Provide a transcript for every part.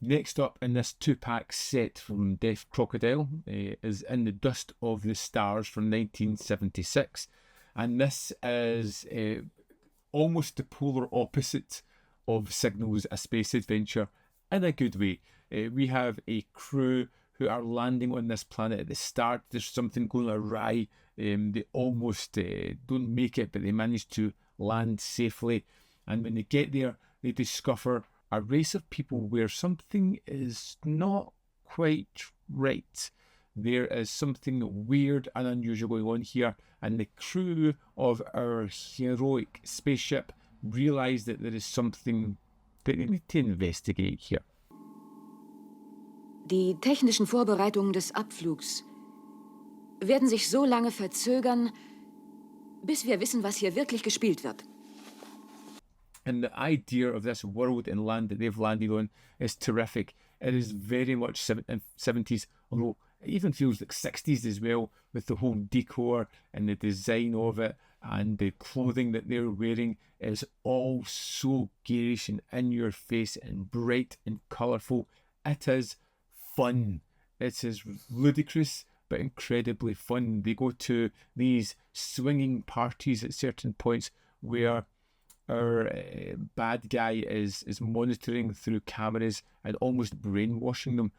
Next up in this 2-pack set from Deaf Crocodile is In the Dust of the Stars from 1976. And this is almost the polar opposite of Signals, A Space Adventure in a good way. We have a crew who are landing on this planet at the start. There's something going awry. They almost don't make it, but they manage to land safely. And when they get there, they discover a race of people where something is not quite right. There is something weird and unusual going on here, and the crew of our heroic spaceship realise that there is something that they need to investigate here. Die technischen Vorbereitungen des Abflugs werden sich so lange verzögern, bis wir wissen, was hier wirklich gespielt wird. And the idea of this world and land that they've landed on is terrific. It is very much 70s, although it even feels like 60s as well, with the whole decor and the design of it, and the clothing that they're wearing is all so garish and in your face and bright and colourful. It is fun. It is ludicrous but incredibly fun. They go to these swinging parties at certain points where our bad guy is monitoring through cameras and almost brainwashing them.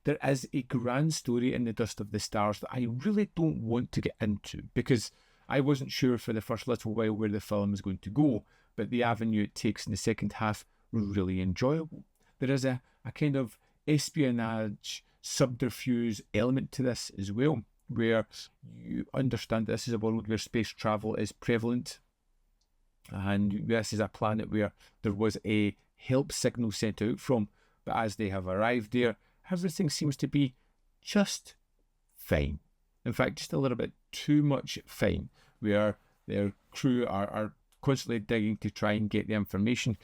There is a grand story in the Dust of the Stars that I really don't want to get into, because I wasn't sure for the first little while where the film is going to go, but the avenue it takes in the second half were really enjoyable. There is a kind of espionage subterfuge element to this as well, where you understand this is a world where space travel is prevalent, and this is a planet where there was a help signal sent out from, but as they have arrived there, everything seems to be just fine. In fact, just a little bit too much fine, where their crew are constantly digging to try and get the information,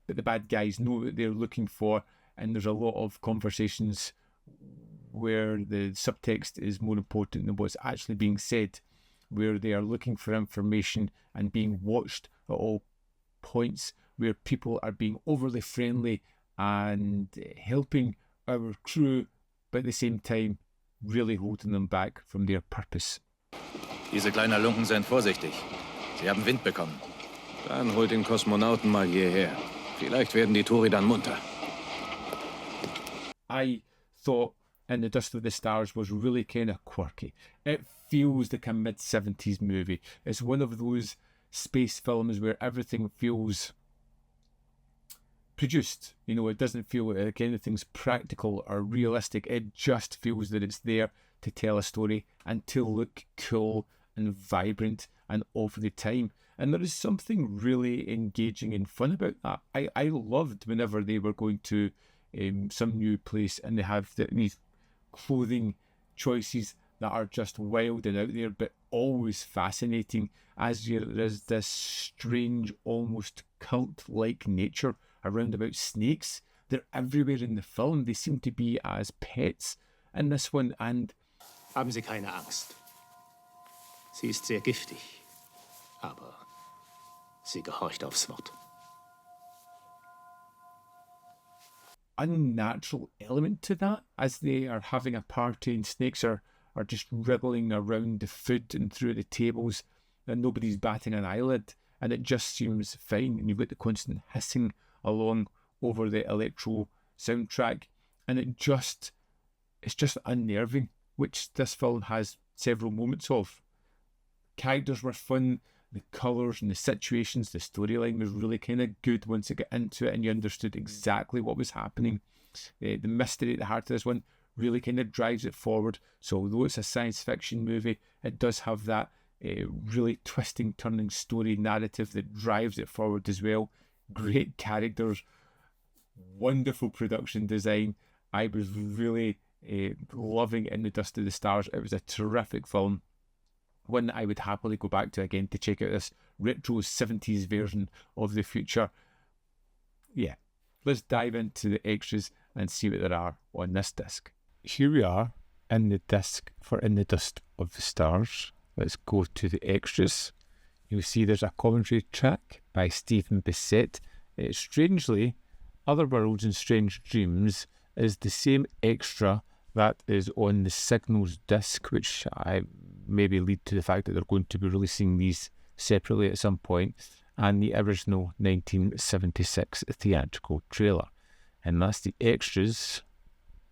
but the bad guys know what they're looking for, and there's a lot of conversations where the subtext is more important than what's actually being said, where they are looking for information and being watched at all points, where people are being overly friendly and helping our crew, but at the same time really holding them back from their purpose. Diese kleinen Halunken sind vorsichtig. Sie haben Wind bekommen. Dann holt den Kosmonauten mal hierher. Vielleicht werden die Tori dann munter. I thought In the Dust of the Stars was really kind of quirky. It feels like a mid-70s movie. It's one of those space films where everything feels produced. You know, it doesn't feel like anything's practical or realistic. It just feels that it's there to tell a story and to look cool and vibrant and over the time. And there is something really engaging and fun about that. I loved whenever they were going to some new place and they have these clothing choices that are just wild and out there, but always fascinating, as there is this strange, almost cult-like nature around about snakes. They're everywhere in the film. They seem to be as pets in this one. And haben Sie keine Angst. Sie ist sehr giftig, aber sie gehorcht aufs Wort. Unnatural element to that, as they are having a party and snakes are just wriggling around the food and through the tables and nobody's batting an eyelid, and it just seems fine. And you've got the constant hissing along over the electro soundtrack, and it's just unnerving, which this film has several moments of. Characters were fun, the colours and the situations, the storyline was really kind of good once you got into it and you understood exactly what was happening. The mystery at the heart of this one really kind of drives it forward. So although it's a science fiction movie, it does have that really twisting, turning story narrative that drives it forward as well. Great characters, wonderful production design. I was really loving In the Dust of the Stars. It was a terrific film. One that I would happily go back to again to check out this retro 70s version of the future. Yeah, let's dive into the extras and see what there are on this disc. Here we are in the disc for In the Dust of the Stars, let's go to the extras. You'll see there's a commentary track by Stephen Bissett. Strangely, Other Worlds and Strange Dreams is the same extra that is on the Signals disc, which I maybe lead to the fact that they're going to be releasing these separately at some point, and the original 1976 theatrical trailer. And that's the extras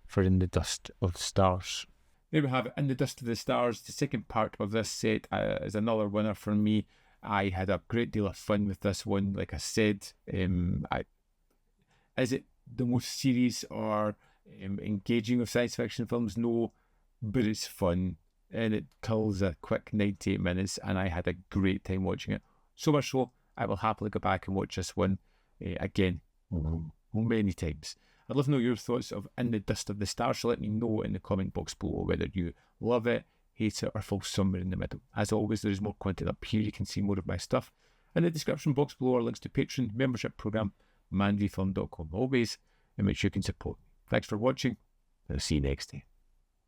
for In the Dust of the Stars. There we have it, In the Dust of the Stars. The second part of this set is another winner for me. I had a great deal of fun with this one. Like I said, is it the most serious or engaging of science fiction films? No, but it's fun and it kills a quick 98 minutes, and I had a great time watching it. So much so, I will happily go back and watch this one again many times. I'd love to know your thoughts of In the Dust of the Stars, so let me know in the comment box below whether you love it, hate it, or fall somewhere in the middle. As always, there is more content up here. You can see more of my stuff. In the description box below are links to Patreon, membership program, manvfilm.com always, in which you can support me. Thanks for watching, and I'll see you next time.